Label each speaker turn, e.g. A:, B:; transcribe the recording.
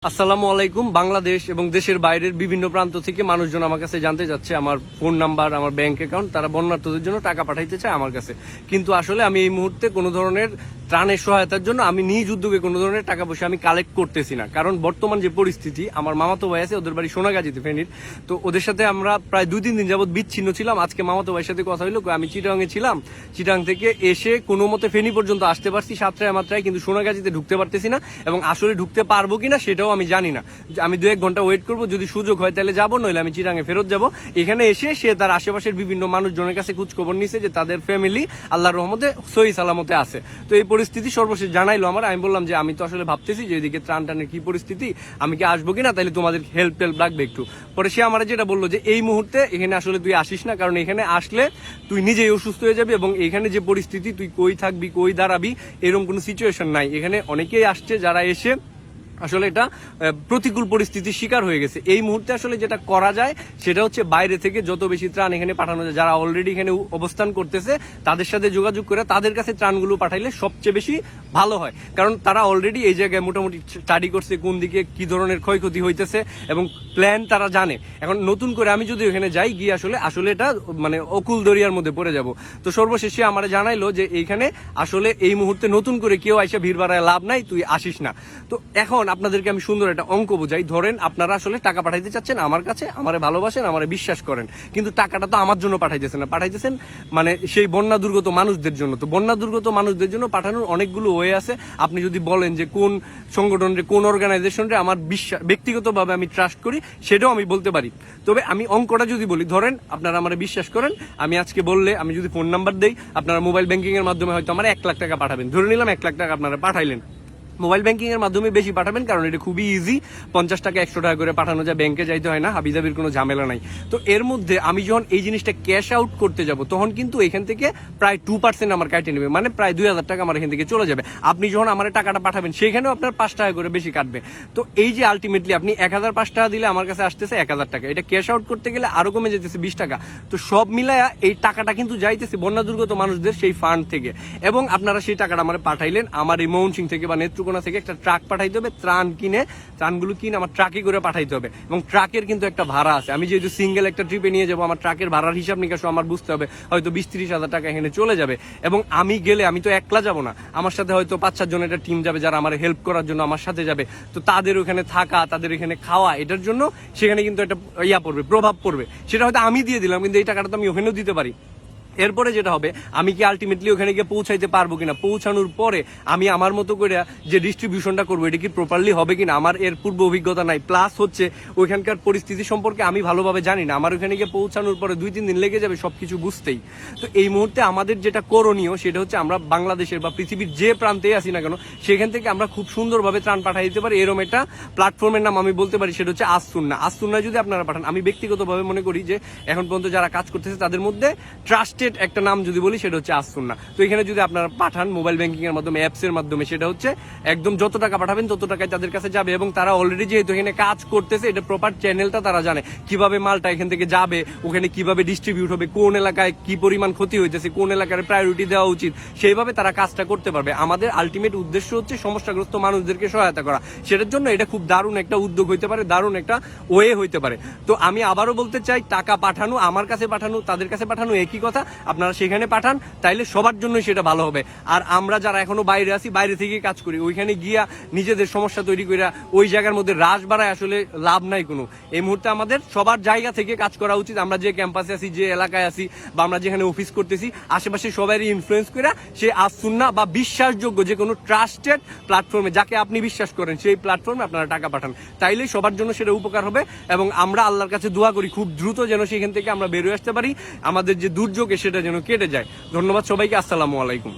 A: আসসালামু আলাইকুম। বাংলাদেশ এবং দেশের বাইরের বিভিন্ন প্রান্ত থেকে মানুষজন আমার কাছে জানতে চাচ্ছে আমার ফোন নাম্বার, আমার ব্যাংক অ্যাকাউন্ট। তারা বন্যার্থদের জন্য টাকা পাঠাইতে চায় আমার কাছে, কিন্তু আসলে আমি এই মুহূর্তে কোনো ধরনের ত্রাণের সহায়তার জন্য আমি নিজ উদ্যোগে কোনো ধরনের টাকা পয়সা আমি কালেক্ট করতেছি না। কারণ বর্তমান যে পরিস্থিতি, আমার মামাতো ভাই আছে, ওদের বাড়ি সোনাগাজীতে, ফেনীর। তো ওদের সাথে আমরা প্রায় 2-3 দিন যাবত বিচ্ছিন্ন ছিলাম। আজকে মামাতো ভাইয়ের সাথে কথা হইলো, আমি চিটাগাঙে ছিলাম, চিটাগাং থেকে এসে কোনো মতে ফেনী পর্যন্ত আসতে পারছি সাতটায় মাত্রায়, কিন্তু সোনাগাজীতে ঢুকতে পারতেছি না, এবং আসলে ঢুকতে পারবো কিনা সেটাও আমি জানি না। আমি 2-1 ঘন্টা ওয়েট করবো, যদি সুযোগ হয় তাহলে যাবো, নইলে আমি চিটাগাঙে ফেরত যাবো। এখানে এসে সে তার আশেপাশের বিভিন্ন মানুষজনের কাছে খোঁজ খবর নিছে যে তাদের ফ্যামিলি আল্লাহর রহমতে সহি সালামতে আছে। তো এই পরিস্থিতি সর্বশেষ জানাইলো আমার। আমি বললাম যে আমি তো আসলে ভাবতেছি যে এদিকে ত্রাণ টানের কি পরিস্থিতি, আমি কি আসবো কিনা, তাহলে তোমাদের হেল্প টেল্প লাগবে একটু। পরে সে আমার যেটা বললো যে এই মুহূর্তে এখানে আসলে তুই আসিস না, কারণ এখানে আসলে তুই নিজেই অসুস্থ হয়ে যাবি, এবং এখানে যে পরিস্থিতি তুই কই থাকবি, কই দাঁড়াবি, এরকম কোনো সিচুয়েশন নাই। এখানে অনেকেই আসছে যারা এসে আসলে এটা প্রতিকূল পরিস্থিতির শিকার হয়ে গেছে। এই মুহূর্তে আসলে যেটা করা যায় সেটা হচ্ছে বাইরে থেকে যত বেশি ত্রাণ এখানে পাঠানো যায়, যারা অলরেডি এখানে অবস্থান করতেছে তাদের সাথে যোগাযোগ করে তাদের কাছে ত্রাণগুলো পাঠাইলে সবচেয়ে বেশি ভালো হয়। কারণ তারা অলরেডি এই জায়গায় মোটামুটি স্টাডি করছে কোন দিকে কি ধরনের ক্ষয়ক্ষতি হইতেছে, এবং প্ল্যান তারা জানে। এখন নতুন করে আমি যদি ওখানে যাই, গিয়ে আসলে এটা মানে অকুল দরিয়ার মধ্যে পড়ে যাব। তো সর্বশেষে আমার জানাইলো যে এইখানে আসলে এই মুহূর্তে নতুন করে কেউ আইসা ভিড় বাড়ায় লাভ নাই, তুই আসিস না। তো এখন আপনাদেরকে আমি সুন্দর একটা অঙ্ক বোঝাই। ধরেন আপনারা আসলে টাকা পাঠাইতে চাচ্ছেন আমার কাছে, আমারে ভালোবাসেন, আমারে বিশ্বাস করেন, কিন্তু টাকাটা তো আমার জন্য পাঠাইতেছেন না, পাঠাইতেছেন মানে সেই বন্যা দুর্গত মানুষদের জন্য। তো বন্যা দুর্গত মানুষদের জন্য পাঠানোর অনেকগুলো ওয়ে আছে। আপনি যদি বলেন যে কোন সংগঠনের, কোন অর্গানাইজেশনরে আমার বিশ্বাস, ব্যক্তিগতভাবে আমি ট্রাস্ট করি, সেটাও আমি বলতে পারি। তবে আমি অঙ্কটা যদি বলি, ধরেন আপনারা আমারে বিশ্বাস করেন, আমি আজকে বললে, আমি যদি ফোন নাম্বার দেই, আপনারা মোবাইল ব্যাংকিং এর মাধ্যমে হয়তো আমার 1 লাখ টাকা পাঠাবেন। ধরে নিলাম 1 লাখ টাকা আপনারা পাঠাইলেন। মোবাইল ব্যাংকিং এর মাধ্যমে বেশি পাঠাবেন, কারণ এটা খুবই ইজি। 50 টাকা 100 টাকা করে পাঠানো যায়, ব্যাংকে যাইতে হয় না, হাবিজাবির কোনো ঝামেলা নাই। তো এর মধ্যে আমি যখন এই জিনিসটা ক্যাশ আউট করতে যাব, তখন কিন্তু এখান থেকে প্রায় 2% আমার কাটে নেবে, মানে প্রায় 2000 টাকা আমার এখান থেকে চলে যাবে। আপনি যখন আমার টাকাটা পাঠাবেন, সেখানেও আপনার 5 টাকা করে বেশি কাটবে। তো এই যে আলটিমেটলি আপনি 1005 টাকা দিলে আমার কাছে আসতেছে 1000 টাকা, এটা ক্যাশ আউট করতে গেলে আরো কমে যেতেছে 20 টাকা। তো সব মিলায়া এই টাকাটা কিন্তু যাইতেছে বন্যা দুর্গত মানুষদের সেই ফান্ড থেকে, এবং আপনারা সেই টাকাটা আমার পাঠাইলেন। আমার এই ময়মনসিংহ থেকে বা নেত্রকোনা থেকে একটা ট্রাক পাঠাইতে হবে, ত্রাণগুলো কিনে আমার ট্রাকে করে পাঠাইতে হবে, এবং ট্রাকের কিন্তু একটা ভাড়া আছে। আমি যেহেতু সিঙ্গেল একটা ট্রিপে নিয়ে যাবো, আমার ট্রাকের ভাড়ার হিসাব নিকাশও আমার বুঝতে হবে। হয়তো 20-30 হাজার টাকা এখানে চলে যাবে, এবং আমি গেলে আমি তো একলা যাবো না, আমার সাথে হয়তো 5-4 জনের একটা টিম যাবে যারা আমার হেল্প করার জন্য আমার সাথে যাবে। তো তাদের ওখানে থাকা, তাদের এখানে খাওয়া, এটার জন্য সেখানে কিন্তু একটা প্রভাব পড়বে। সেটা হয়তো আমি দিয়ে দিলাম, কিন্তু এই টাকাটা তো আমি ওখানেও দিতে পারি। এরপরে যেটা হবে, আমি কি আলটিমেটলি ওখানে গিয়ে পৌঁছাইতে পারবো কিনা, পৌঁছানোর পরে আমি আমার মতো করে যে ডিস্ট্রিবিউশনটা করবো, এটা কি প্রপারলি হবে কিনা, আমার এর পূর্ব অভিজ্ঞতা নাই। প্লাস হচ্ছে ওইখানকার পরিস্থিতি সম্পর্কে আমি ভালোভাবে জানি না। আমার ওখানে গিয়ে পৌঁছানোর পরে 2-3 দিন লেগে যাবে সবকিছু বুঝতেই। তো এই মুহূর্তে আমাদের যেটা করণীয়, সেটা হচ্ছে আমরা বাংলাদেশের বা পৃথিবীর যে প্রান্তেই আসি না কেন, সেখান থেকে আমরা খুব সুন্দরভাবে ত্রাণ পাঠিয়ে দিতে পারি। এরকম একটা প্ল্যাটফর্মের নাম আমি বলতে পারি, সেটা হচ্ছে আসুন্না। আসুন্নায় যদি আপনারা পাঠান, আমি ব্যক্তিগতভাবে মনে করি যে এখন পর্যন্ত যারা কাজ করতেছে তাদের মধ্যে ট্রাস্টেড একটা নাম যদি বলি, সেটা হচ্ছে আসুন্না। তো এখানে যদি আপনারা পাঠান মোবাইল ব্যাংকিং এর মাধ্যমে, অ্যাপস এর মাধ্যমে, সেটা হচ্ছে একদম যত টাকা পাঠাবেন তত টাকায় তাদের কাছে যাবে, এবং তারা অলরেডি যেহেতু এখানে কাজ করতেছে, এটা প্রপার চ্যানেলটা তারা জানে, কিভাবে মালটা এখান থেকে যাবে, ওখানে কিভাবে ডিস্ট্রিবিউট হবে, কোন এলাকায় কি পরিমাণ ক্ষতি হইতেছে, কোন এলাকার প্রায়োরিটি দেওয়া উচিত, সেইভাবে তারা কাজটা করতে পারবে। আমাদের আলটিমেট উদ্দেশ্য হচ্ছে সমস্যাগ্রস্ত মানুষদেরকে সহায়তা করা। সেটার জন্য এটা খুব দারুণ একটা উদ্যোগ হইতে পারে, দারুণ একটা ওয়ে হইতে পারে। তো আমি আবারও বলতে চাই, টাকা পাঠানো, আমার কাছে পাঠানো, তাদের কাছে পাঠানো একই কথা। আপনারা সেখানে পাঠান, তাইলে সবার জন্যই সেটা ভালো হবে। আর আমরা যারা এখনো বাইরে আছি, বাইরে থেকে কাজ করি, ওইখানে গিয়া নিজেদের সমস্যা তৈরি করে ওই জায়গার মধ্যে রাশ বাড়ায় আসলে লাভ নাই কোনো। এই মুহূর্তে আমাদের সবার জায়গা থেকে কাজ করা উচিত। আমরা যে ক্যাম্পাসে আছি, যে এলাকায় আছি, বা আমরা যেখানে অফিস করতেছি, আশেপাশে সবারই ইনফ্লুয়েন্স করে সে আসুন্না বা বিশ্বাসযোগ্য যে কোনো ট্রাস্টেড প্ল্যাটফর্মে, যাকে আপনি বিশ্বাস করেন, সেই প্ল্যাটফর্মে আপনারা টাকা পাঠান, তাইলেই সবার জন্য সেটা উপকার হবে। এবং আমরা আল্লাহর কাছে দোয়া করি খুব দ্রুত যেন সেখান থেকে আমরা বেরোয় আসতে পারি, আমাদের যে দুর্যোগে সেটা যেন কেটে যায়। ধন্যবাদ সবাইকে। আসসালামু আলাইকুম।